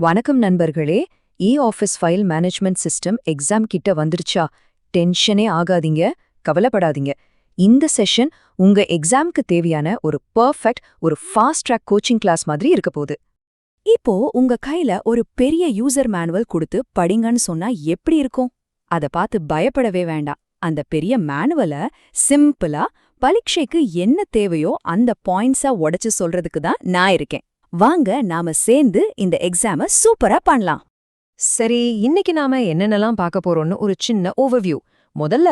வணக்கம் நண்பர்களே. Office file management system exam கிட்ட வந்துருச்சா? டென்ஷனே ஆகாதீங்க, கவலைப்படாதீங்க. இந்த செஷன் உங்க எக்ஸாம்க்கு தேவையான ஒரு பெர்ஃபெக்ட், ஒரு ஃபாஸ்ட் ட்ராக் கோச்சிங் கிளாஸ் மாதிரி இருக்க போகுது. இப்போ உங்க கையில ஒரு பெரிய யூசர் மேனுவல் கொடுத்து படிங்கன்னு சொன்னா எப்படி இருக்கும்? அத பார்த்து பயப்படவே வேண்டாம். அந்த பெரிய மேனுவல சிம்பிளா பரீட்சைக்கு என்ன தேவையோ அந்த பாயிண்ட்ஸா உடைச்சு சொல்றதுக்கு தான் நான் இருக்கேன். வாங்க நாம சேர்ந்து இந்த எக்ஸாம சூப்பரா பண்ணலாம். சரி, இன்னைக்கு நாம என்னென்னலாம் பார்க்க போறோம்னு ஒரு சின்ன ஓவர்வியூ. முதல்ல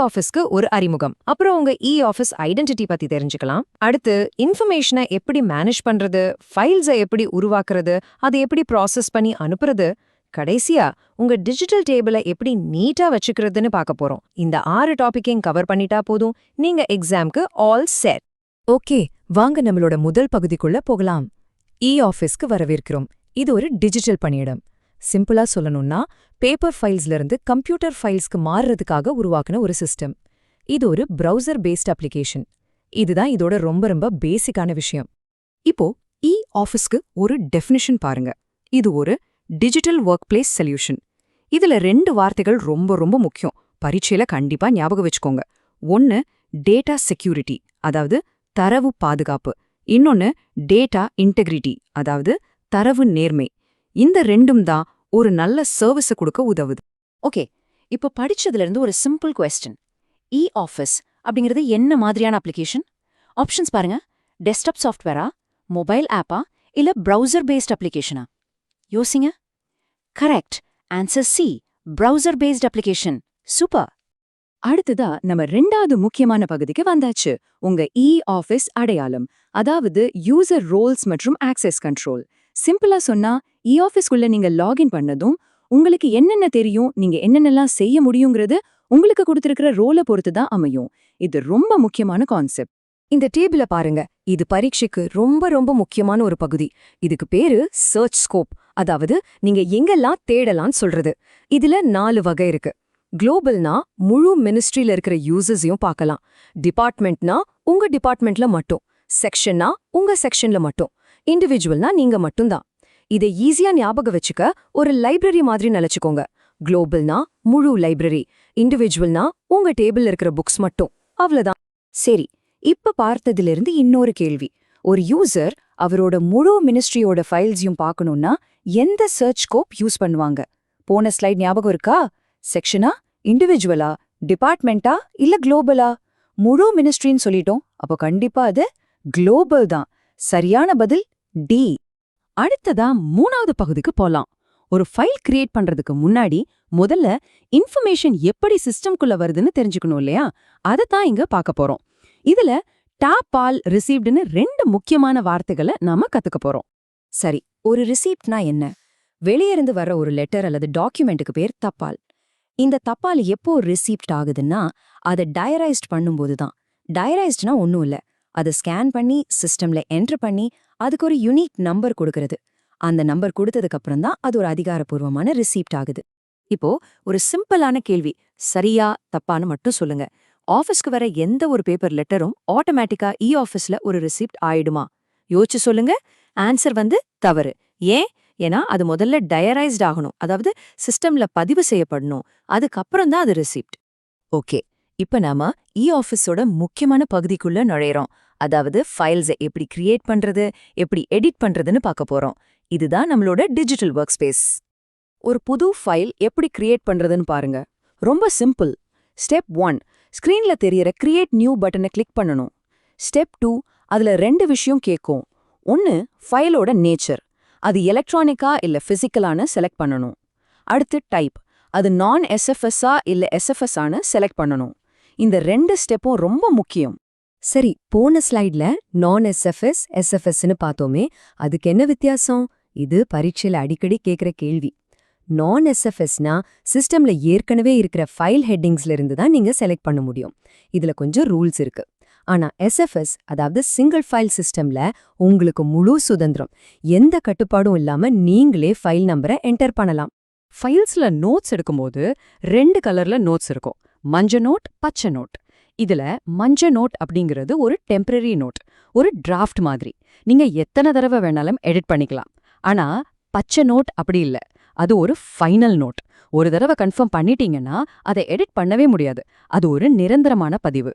ஆஃபீஸ்க்கு ஒரு அறிமுகம், அப்புறம் உங்க ஆஃபீஸ் ஐடென்டிட்டி பத்தி தெரிஞ்சுக்கலாம். அடுத்து இன்ஃபர்மேஷனை எப்படி மேனேஜ் பண்றது, ஃபைல்ஸை எப்படி உருவாக்குறது, அதை எப்படி ப்ராசஸ் பண்ணி அனுப்புறது, கடைசியா உங்க டிஜிட்டல் டேபிளை எப்படி நீட்டா வச்சுக்கிறதுன்னு பார்க்க போறோம். இந்த 6 டாபிக்கையும் கவர் பண்ணிட்டா போதும், நீங்க எக்ஸாம்க்கு ஆல் செட். ஓகே, வாங்க நம்மளோட முதல் பகுதிக்குள்ள போகலாம். ஆஃபீஸ்க்கு வரவேற்கிறோம். இது ஒரு டிஜிட்டல் பணியிடம். சிம்பிளா சொல்லணும்னா பேப்பர் ஃபைல்ஸ்ல இருந்து கம்ப்யூட்டர் ஃபைல்ஸ்க்கு மாறுறதுக்காக உருவாக்குன ஒரு சிஸ்டம். இது ஒரு பிரவுசர் பேஸ்ட் அப்ளிகேஷன். இதுதான் இதோட ரொம்ப ரொம்ப பேசிக்கான விஷயம். இப்போ ஆஃபீஸ்க்கு ஒரு டெஃபினிஷன் பாருங்க. இது ஒரு டிஜிட்டல் ஒர்க் பிளேஸ் சொல்யூஷன். இதுல 2 வார்த்தைகள் ரொம்ப ரொம்ப முக்கியம். பரீட்சையில கண்டிப்பா ஞாபகம் வச்சுக்கோங்க. ஒன்னு டேட்டா செக்யூரிட்டி, அதாவது தரவு பாதுகாப்பு. இன்னொன்னு டேட்டா இன்டெகிரிட்டி, அதாவது தரவு நேர்மை. இந்த 2ம் தான் ஒரு நல்ல சர்வீஸை கொடுக்க உதவுது. ஓகே, இப்போ படிச்சதுல இருந்து ஒரு சிம்பிள் கொஸ்டின். ஆஃபீஸ் அப்படிங்கிறது என்ன மாதிரியான அப்ளிகேஷன்? ஆப்ஷன்ஸ் பாருங்க. டெஸ்க்டாப் சாஃப்ட்வேரா, மொபைல் ஆப்பா, இல்ல பிரவுசர் பேஸ்ட் அப்ளிகேஷனா? யோசிங்க. Correct answer C, browser based application. Super. அடுத்ததா நம்ம 2வது முக்கியமான பகுதிக்கு வந்தாச்சு. உங்க ஆஃபீஸ் அடையாளம், அதாவது யூசர் ரோல்ஸ் மற்றும் ஆக்சஸ் கண்ட்ரோல். சிம்பிளா சொன்னா ஆஃபீஸ்க்குள்ள நீங்க லாகின் பண்ணதும் உங்களுக்கு என்னென்ன தெரியும், நீங்க என்னென்னலாம் செய்ய முடியுங்கிறது உங்களுக்கு கொடுத்திருக்கிற ரோலை பொறுத்து தான் அமையும். இது ரொம்ப முக்கியமான கான்செப்ட். இந்த டேபிள பாருங்க. இது பரீட்சைக்கு ரொம்ப ரொம்ப முக்கியமான ஒரு பகுதி. இதுக்கு பேரு சர்ச் ஸ்கோப், அதாவது நீங்க எங்கெல்லாம் தேடலாம்னு சொல்றது. இதுல 4 வகை இருக்கு. குளோபல்னா முழு மினிஸ்ட்ரியில இருக்கிற யூசர்ஸையும் பார்க்கலாம். டிபார்ட்மெண்ட்னா உங்க டிபார்ட்மெண்ட்ல மட்டும். செக்ஷன்னா உங்க செக்ஷன்ல மட்டும். இண்டிவிஜுவல்னா நீங்க மட்டும்தான். இதை ஈஸியா ஞாபகம் வச்சுக்க ஒரு லைப்ரரி மாதிரி நினைச்சுக்கோங்க. குளோபல்னா முழு லைப்ரரி, இண்டிவிஜுவல்னா உங்க டேபிள்ல இருக்கிற புக்ஸ் மட்டும். அவ்வளவுதான். சரி, இப்ப பார்த்ததிலிருந்து இன்னொரு கேள்வி. ஒரு யூசர் அவரோட முழு மினிஸ்ட்ரியோட ஃபைல்ஸையும் பார்க்கணும்னா எந்த சர்ச் ஸ்கோப் யூஸ் பண்ணுவாங்க? போன ஸ்லைட் ஞாபகம் இருக்கா? செக்ஷனா, இண்டிவிஜுவலா, டிபார்ட்மெண்டா இல்ல குளோபலா? முழு மினிஸ்ட்ரின்னு சொல்லிட்டோம், அப்போ கண்டிப்பா அது குளோபல் தான். சரியான பதில் டி. அடுத்ததா 3வது பகுதிக்கு போலாம். ஒரு ஃபைல் கிரியேட் பண்றதுக்கு முன்னாடி முதல்ல இன்ஃபர்மேஷன் எப்படி சிஸ்டம்குள்ள வருதுன்னு தெரிஞ்சுக்கணும் இல்லையா? அதைத்தான் இங்க பார்க்க போறோம். இதுல டாப் ஆல் ரிசீவ்டுன்னு 2 முக்கியமான வார்த்தைகளை நாம கத்துக்க போறோம். சரி, ஒரு ரிசீப்ட்னா என்ன? வெளியிருந்து வர ஒரு லெட்டர் அல்லது டாக்குமெண்ட்டுக்கு பேர் தபால். இந்த தபால் எப்போ ரிசீப்ட் ஆகுதுன்னா அதை டயரைஸ்ட் பண்ணும்போது தான். டயரைஸ்ட்னா ஒன்றும் இல்லை, அதை ஸ்கேன் பண்ணி சிஸ்டம்ல என்டர் பண்ணி அதுக்கு ஒரு யூனிக் நம்பர் கொடுக்கறது. அந்த நம்பர் கொடுத்ததுக்கு அப்புறம் தான் அது ஒரு அதிகாரப்பூர்வமான ரிசீப்ட் ஆகுது. இப்போ ஒரு சிம்பிளான கேள்வி, சரியா தப்பான்னு மட்டும் சொல்லுங்க. ஆஃபீஸ்க்கு வர எந்த ஒரு பேப்பர் லெட்டரும் ஆட்டோமேட்டிக்கா ஆஃபீஸ்ல ஒரு ரிசீப்ட் ஆயிடுமா? யோசிச்சு சொல்லுங்க. ஆன்சர் தவறு. ஏன்? ஏன்னா அது முதல்ல டயரைஸ்ட் ஆகணும், அதாவது சிஸ்டம்ல பதிவு செய்யப்படணும். அதுக்கப்புறம் தான் அது ரிசீப்ட். ஓகே, இப்ப நாம ஆஃபீஸோட முக்கியமான பகுதிக்குள்ள நுழையிறோம். அதாவது ஃபைல்ஸை எப்படி கிரியேட் பண்றது, எப்படி எடிட் பண்றதுன்னு பார்க்க போறோம். இதுதான் நம்மளோட டிஜிட்டல் ஒர்க் ஸ்பேஸ். ஒரு புது ஃபைல் எப்படி கிரியேட் பண்றதுன்னு பாருங்க. ரொம்ப சிம்பிள். ஸ்டெப் 1, ஸ்கிரீன்ல தெரியற கிரியேட் நியூ பட்டனை கிளிக் பண்ணணும். ஸ்டெப் 2, அதுல 2 விஷயம் கேட்கும். ஒன்னு ஃபைலோட நேச்சர், அது எலக்ட்ரானிக்கா இல்ல பிசிக்கலான்னு செலக்ட் பண்ணணும். அடுத்து டைப், அது நான் எஸ்எஃப்எஸ்ஸா இல்ல எஸ்எஃப்எஸ் ஆன்னு செலக்ட் பண்ணணும். இந்த 2 ஸ்டெப்பும் ரொம்ப முக்கியம். சரி, போன ஸ்லைட்ல நான் எஸ்எஃப்எஸ், எஸ்எஃப்எஸ்ன்னு பார்த்தோமே, அதுக்கு என்ன வித்தியாசம்? இது பரீட்சையில அடிக்கடி கேட்குற கேள்வி. நான் எஸ்எஃப்எஸ்னா சிஸ்டம்ல ஏற்கனவே இருக்கிற ஃபைல் ஹெட்டிங்ஸ்ல இருந்து தான் நீங்க செலக்ட் பண்ண முடியும். இதுல கொஞ்சம் ரூல்ஸ் இருக்கு. ஆனா எஸ்எஃப்எஸ், அதாவது சிங்கிள் ஃபைல் சிஸ்டம்ல உங்களுக்கு முழு சுதந்திரம். எந்த கட்டுப்பாடும் இல்லாம நீங்களே ஃபைல் நம்பரை என்டர் பண்ணலாம். ஃபைல்ஸ்ல நோட்ஸ் எடுக்கும்போது 2 கலர்ல நோட்ஸ் இருக்கும். மஞ்ச நோட், பச்சை நோட். இதுல மஞ்ச நோட் அப்படிங்கிறது ஒரு டெம்பரரி நோட், ஒரு டிராஃப்ட் மாதிரி. நீங்க எத்தனை தடவை வேணாலும் எடிட் பண்ணிக்கலாம். ஆனா பச்சை நோட் அப்படி இல்ல. அது ஒரு ஃபைனல் நோட். ஒரு தடவை கன்ஃபார்ம் பண்ணிட்டீங்கன்னா அதை எடிட் பண்ணவே முடியாது. அது ஒரு நிரந்தரமான பதிவு.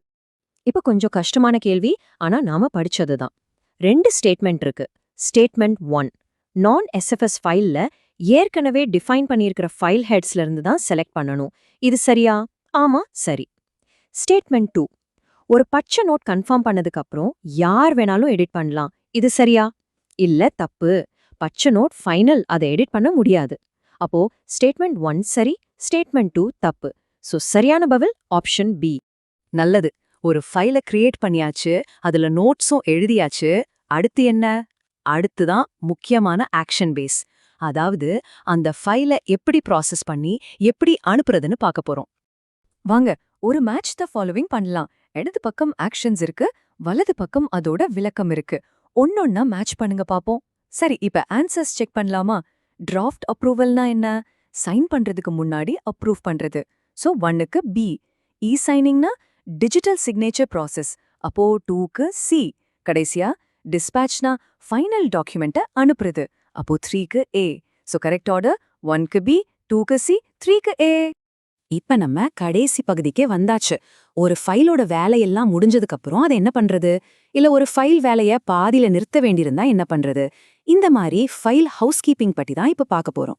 இப்ப கொஞ்சம் கஷ்டமான கேள்வி, ஆனா நாம படிச்சதுதான். 2 ஸ்டேட்மெண்ட் இருக்கு. ஸ்டேட்மெண்ட் 1 நான் எஸ்எஃப்எஸ் ஃபைல்ல ஏற்கனவே டிஃபைன் பண்ணியிருக்கிற ஃபைல் ஹெட்ஸ்ல இருந்து தான் செலக்ட் பண்ணணும். இது சரியா? ஆமா, சரி. ஸ்டேட்மெண்ட் 2 ஒரு பச்சை நோட் கன்ஃபார்ம் பண்ணதுக்கு அப்புறம் யார் வேணாலும் எடிட் பண்ணலாம். இது சரியா? இல்ல, தப்பு. பச்சை நோட் ஃபைனல், அதை எடிட் பண்ண முடியாது. அப்போ ஸ்டேட்மெண்ட் 1 சரி, ஸ்டேட்மெண்ட் 2 தப்பு. சோ சரியான பதில் ஆப்ஷன் பி. நல்லது. ஒரு ஃபைல கிரியேட் பண்ணியாச்சு, அதுல நோட்ஸும் எழுதியாச்சு. அடுத்து என்ன? அடுத்துதான் முக்கியமான ஆக்ஷன் பேஸ். அதாவது அந்த ஃபைல எப்படி ப்ராசஸ் பண்ணி எப்படி அனுப்புறதுன்னு பார்க்க போறோம். வாங்க, ஒரு மேட்ச் த ஃபாலோவிங் பண்ணலாம். இடது பக்கம் ஆக்ஷன்ஸ் இருக்கு, வலது பக்கம் அதோட விளக்கம் இருக்கு. ஒன்னொன்னா மேட்ச் பண்ணுங்க பாப்போம். சரி, இப்ப ஆன்சர்ஸ் செக் பண்ணலாமா? டிராஃப்ட் அப்ரூவல்னா என்ன? சைன் பண்றதுக்கு முன்னாடி அப்ரூவ் பண்றது. சோ 1க்கு பி. இ சைனிங்னா டிஜிட்டல் சிக்னேச்சர் ப்ராசஸ். அப்போ 2க்கு சி. கடைசியா டிஸ்பேட்ச்னா ஃபைனல் டாக்குமெண்ட்டை அனுப்புறது. அப்போ 3க்கு ஏ. சோ கரெக்ட் ஆர்டர் 1க்கு பி, 2க்கு சி, 3க்கு ஏ. இப்ப நம்ம கடைசி பகுதிக்கே வந்தாச்சு. ஒரு ஃபைலோட வேலையெல்லாம் முடிஞ்சதுக்கு அப்புறம் அதை என்ன பண்றது? இல்ல ஒரு ஃபைல் வேலைய பாதியில நிறுத்த வேண்டியிருந்தா என்ன பண்றது? இந்த மாதிரி ஃபைல் ஹவுஸ்கீப்பிங் பத்தி தான் இப்ப பார்க்க போறோம்.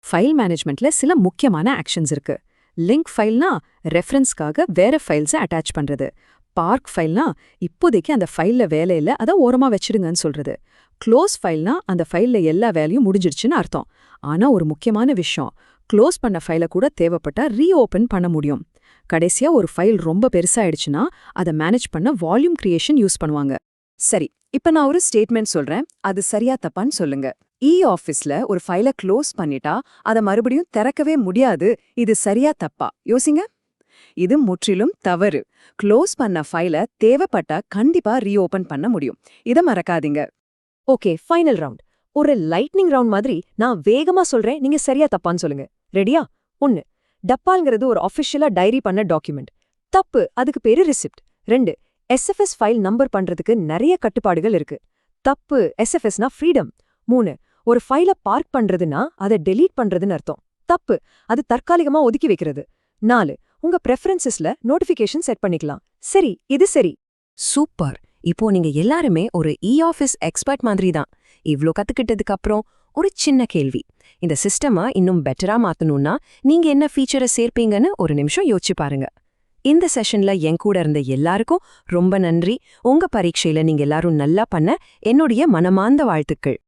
ஃபைல் மேனேஜ்மெண்ட்ல சில முக்கியமான ஆக்ஷன்ஸ் இருக்கு. லிங்க் ஃபைல்னா ரெஃபரன்ஸ்க்காக வேற ஃபைல்ஸை அட்டாச் பண்றது. பார்க் ஃபைல்னா இப்போதைக்கு அந்த ஃபைல்ல வேலை இல்ல, அதை ஓரமா வச்சிடுங்கன்னு சொல்றது. க்ளோஸ் ஃபைல்னா அந்த ஃபைல்ல எல்லா வேலையும் முடிஞ்சிடுச்சுன்னு அர்த்தம். ஆனா ஒரு முக்கியமான விஷயம், க்ளோஸ் பண்ண ஃபைலை கூட தேவைப்பட்டா ரீஓபன் பண்ண முடியும். கடைசியா ஒரு ஃபைல் ரொம்ப பெருசாயிடுச்சுன்னா அதை மேனேஜ் பண்ண வால்யூம் கிரியேஷன் யூஸ் பண்ணுவாங்க. சரி, இப்ப நான் ஒரு ஸ்டேட்மெண்ட் சொல்றேன், அது சரியா தப்பான்னு சொல்லுங்க. இ ஆஃபீஸ்ல ஒரு ஃபைலை க்ளோஸ் பண்ணிட்டா அதை மறுபடியும் திறக்கவே முடியாது. இது சரியா தப்பா? யோசிங்க. இது முற்றிலும் தவறு. க்ளோஸ் பண்ண ஃபைலை தேவைப்பட்டா கண்டிப்பா ரீஓபன் பண்ண முடியும். இதை மறக்காதீங்க. Okay, final round. ஒரு லைட்னிங் ரவுண்ட் மாதிரி நான் வேகமா சொல்றேன், நீங்க சரியா தப்பான்னு சொல்லுங்க. ரெடியா? 1 டப்பால்ங்கிறது ஒரு ஆஃபிஷியலா டைரி பண்ண டாக்குமெண்ட். தப்பு, அதுக்கு பேரு ரிசிப்ட். 2 எஸ்எஃப்எஸ் ஃபைல் நம்பர் பண்றதுக்கு நிறைய கட்டுப்பாடுகள் இருக்கு. தப்பு, எஸ்எஃப்எஸ்னா ஃப்ரீடம். 3 ஒரு ஃபைலை பார்க் பண்றதுன்னா அதை டெலீட் பண்றதுன்னு அர்த்தம். தப்பு, அது தற்காலிகமா ஒதுக்கி வைக்கிறது. 4 உங்க பிரெஃபரன்சஸ்ல நோட்டிஃபிகேஷன் செட் பண்ணிக்கலாம். சரி, இது சரி. சூப்பர். இப்போ நீங்க எல்லாருமே ஒரு இ ஆஃபீஸ் எக்ஸ்பர்ட் மாதிரி தான். இவ்ளோ கத்துக்கிட்டதுக்கு அப்புறம் ஒரு சின்ன கேள்வி. இந்த சிஸ்டமா இன்னும் பெட்டரா மாத்தணும்னா நீங்க என்ன ஃபீச்சரை சேர்ப்பீங்கன்னு ஒரு நிமிஷம் யோசிச்சு பாருங்க. இந்த செஷன்ல என் கூட இருந்த எல்லாருக்கும் ரொம்ப நன்றி. உங்க பரீட்சையில நீங்க எல்லாரும் நல்லா பண்ண என்னுடைய மனமார்ந்த வாழ்த்துக்கள்.